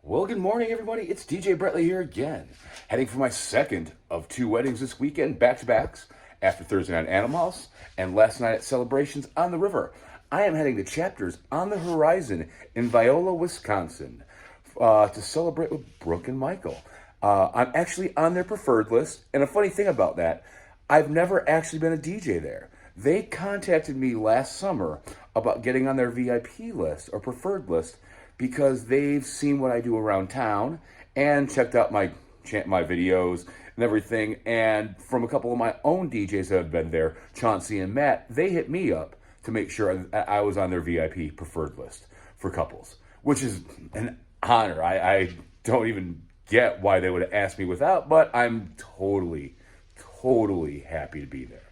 Well, good morning, everybody. It's DJ Bretley here again, heading for my second of two weddings this weekend, back-to-backs, after Thursday night at Animal House and last night at Celebrations on the River. I am heading to Chapters on the Horizon in Viola, Wisconsin, to celebrate with Brooke and Michael. I'm actually on their preferred list, and a funny thing about that, I've never actually been a DJ there. They contacted me last summer about getting on their VIP list or preferred list because they've seen what I do around town and checked out my videos and everything. And from a couple of my own DJs that have been there, Chauncey and Matt, they hit me up to make sure I was on their VIP preferred list for couples, which is an honor. I don't even get why they would have asked me without, but I'm totally happy to be there.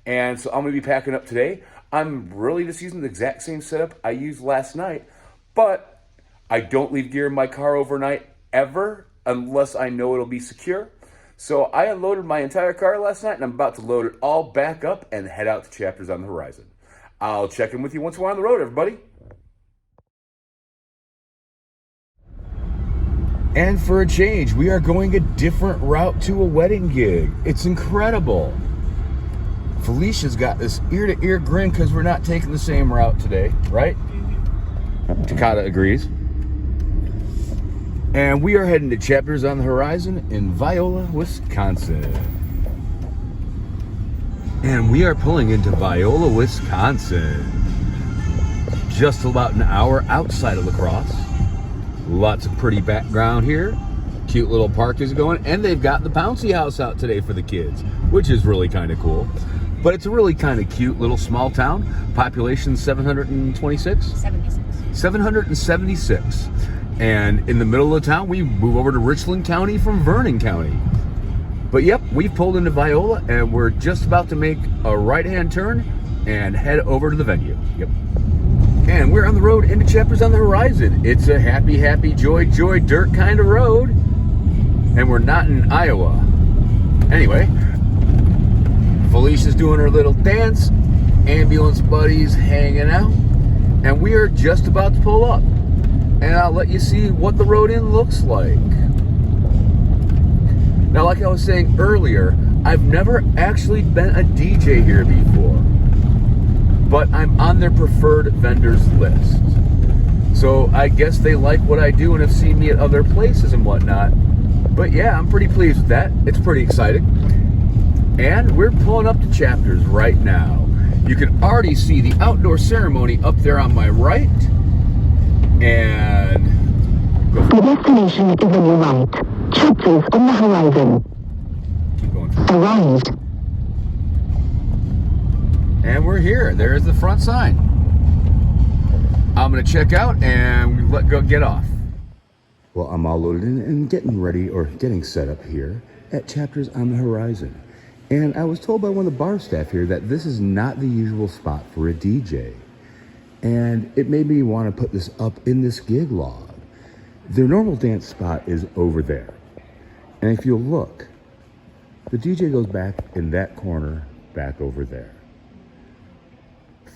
And so I'm going to be packing up today. I'm really just using the exact same setup I used last night, but I don't leave gear in my car overnight ever unless I know it'll be secure. So I unloaded my entire car last night and I'm about to load it all back up and head out to Chapters on the Horizon. I'll check in with you once we're on the road, everybody. And for a change, we are going a different route to a wedding gig. It's incredible. Felicia's got this ear-to-ear grin because we're not taking the same route today, right? Takata agrees. And we are heading to Chapters on the Horizon in Viola, Wisconsin. And we are pulling into Viola, Wisconsin. Just about an hour outside of La Crosse. Lots of pretty background here. Cute little park is going. And they've got the bouncy house out today for the kids, which is really kind of cool. But it's a really kind of cute little small town. Population 726? 76. 776. And in the middle of the town, we move over to Richland County from Vernon County. But yep, we've pulled into Viola and we're just about to make a right-hand turn and head over to the venue. Yep. And we're on the road into Chapters on the Horizon. It's a happy, joy, dirt kind of road. And we're not in Iowa. Anyway, Felicia's doing her little dance. Ambulance buddies hanging out. And we are just about to pull up. And I'll let you see what the road in looks like. Now, like I was saying earlier, I've never actually been a DJ here before, but I'm on their preferred vendors list. So I guess they like what I do and have seen me at other places and whatnot. But yeah, I'm pretty pleased with that. It's pretty exciting. And we're pulling up to Chapters right now. You can already see the outdoor ceremony up there on my right. And the destination is on your right. Chapters on the Horizon. Keep going. Arrived. And we're here. There's the front sign. I'm going to check out and get off. Well, I'm all loaded in and getting ready or getting set up here at Chapters on the Horizon. And I was told by one of the bar staff here that this is not the usual spot for a DJ. And it made me want to put this up in this gig log. Their normal dance spot is over there. And if you'll look, the DJ goes back in that corner, back over there,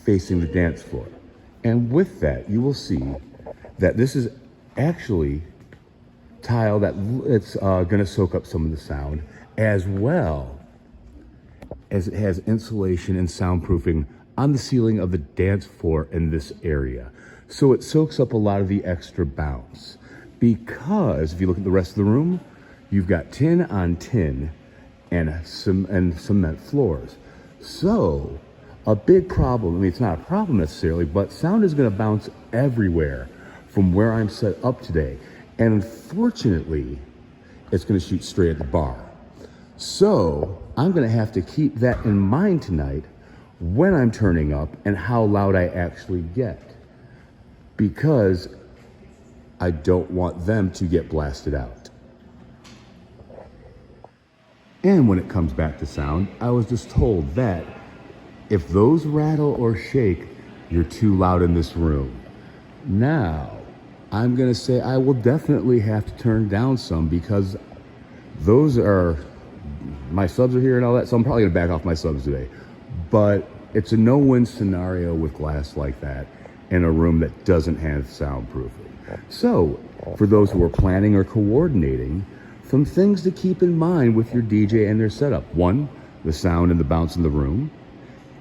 facing the dance floor. And with that, you will see that this is actually tile that it's going to soak up some of the sound, as well as it has insulation and soundproofing on the ceiling of the dance floor in this area. So it soaks up a lot of the extra bounce. Because if you look at the rest of the room, you've got tin on tin and cement floors. So a big problem, I mean, it's not a problem necessarily, but sound is gonna bounce everywhere from where I'm set up today. And unfortunately, it's gonna shoot straight at the bar. So I'm gonna have to keep that in mind tonight when I'm turning up and how loud I actually get, because I don't want them to get blasted out. And when it comes back to sound, I was just told that if those rattle or shake, you're too loud in this room. Now, I'm gonna say I will definitely have to turn down some, because those are, my subs are here and all that, so I'm probably gonna back off my subs today. But it's a no-win scenario with glass like that. in a room that doesn't have soundproofing. So, for those who are planning or coordinating, some things to keep in mind with your DJ and their setup. 1, the sound and the bounce in the room.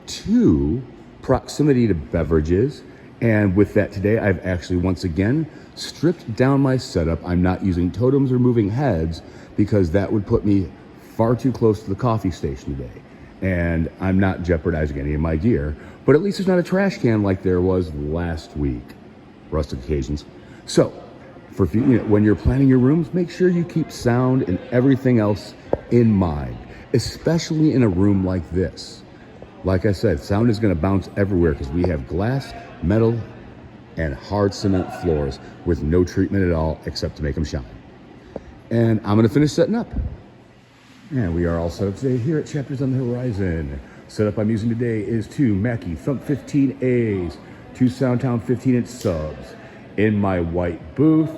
2, proximity to beverages. And with that today, I've actually once again stripped down my setup. I'm not using totems or moving heads because that would put me far too close to the coffee station today. And I'm not jeopardizing any of my gear, but at least there's not a trash can like there was last week. Rustic occasions. So, when you're planning your rooms, make sure you keep sound and everything else in mind, especially in a room like this. Like I said, sound is going to bounce everywhere because we have glass, metal, and hard cement floors with no treatment at all except to make them shine. And I'm going to finish setting up. And we are all set up today here at Chapters on the Horizon. Setup I'm using today is 2 Mackie Thump 15As, 2 Soundtown 15-inch subs. In my white booth,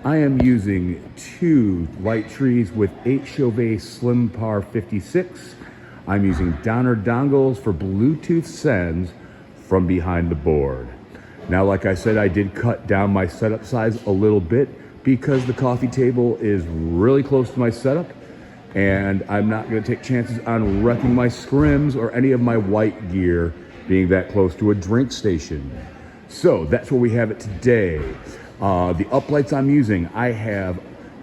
I am using 2 Light Trees with 8 Chauvet Slim Par 56. I'm using Donner dongles for Bluetooth sends from behind the board. Now, like I said, I did cut down my setup size a little bit because the coffee table is really close to my setup, and I'm not going to take chances on wrecking my scrims or any of my white gear being that close to a drink station. So that's where we have it today. The uplights I'm using, I have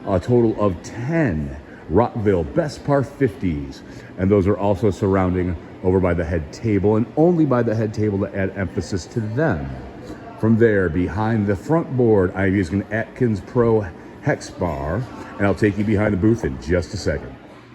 a total of 10 Rockville Best Par 50s, and those are also surrounding over by the head table, and only by the head table to add emphasis to them. From there, behind the front board, I'm using an Atkins Pro Hex Bar, and I'll take you behind the booth in just a second.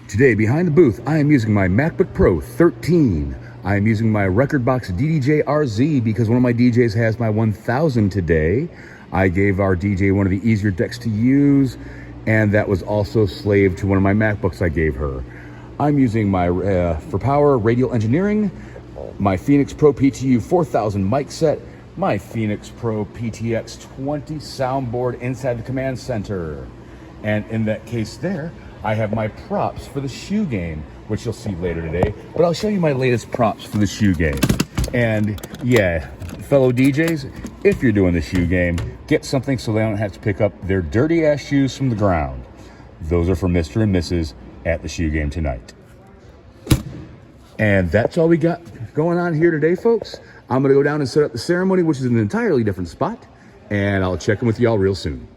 Today, behind the booth, I am using my MacBook Pro 13. I am using my Record Box DDJ RZ because one of my DJs has my 1000 today. I gave our DJ one of the easier decks to use, and that was also slave to one of my MacBooks I gave her. I'm using my, for power, Radial Engineering, my Phoenix Pro PTU 4000 mic set, my Phoenix Pro PTX 20 soundboard inside the command center. And in that case there, I have my props for the shoe game, which you'll see later today, but I'll show you my latest props for the shoe game. And yeah, fellow DJs, if you're doing the shoe game, get something so they don't have to pick up their dirty ass shoes from the ground. Those are for Mr. and Mrs. at the shoe game tonight. And that's all we got going on here today, folks. I'm going to go down and set up the ceremony, which is in an entirely different spot, and I'll check in with y'all real soon.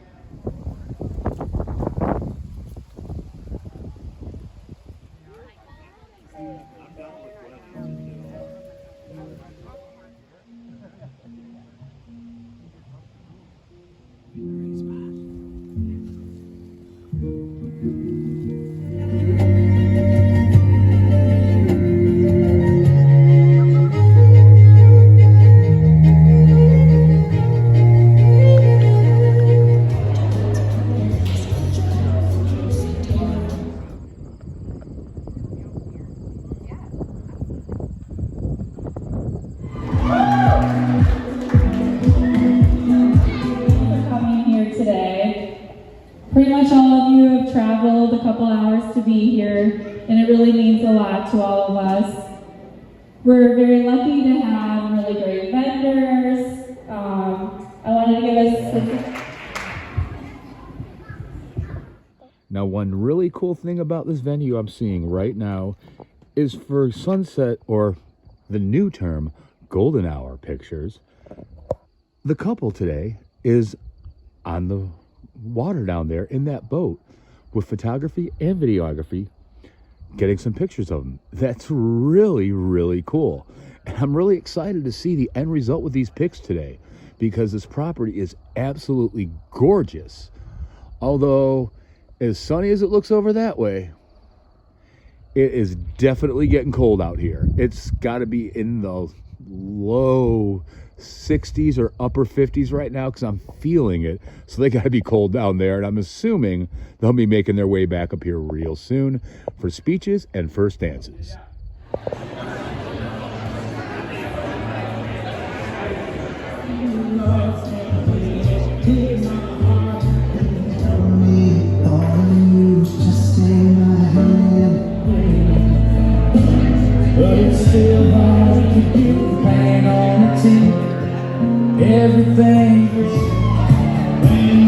Pretty much all of you have traveled a couple hours to be here, and it really means a lot to all of us. We're very lucky to have really great vendors. I wanted to give us... Now, one really cool thing about this venue I'm seeing right now is for sunset, or the new term, golden hour pictures. The couple today is on the water down there in that boat with photography and videography, getting some pictures of them. That's really, really cool. And I'm really excited to see the end result with these pics today because this property is absolutely gorgeous. Although, as sunny as it looks over that way, it is definitely getting cold out here. It's got to be in the low 60s or upper 50s right now because I'm feeling it. So they got to be cold down there, and I'm assuming they'll be making their way back up here real soon for speeches and first dances. But it's still hard to keep playing on the team. everything when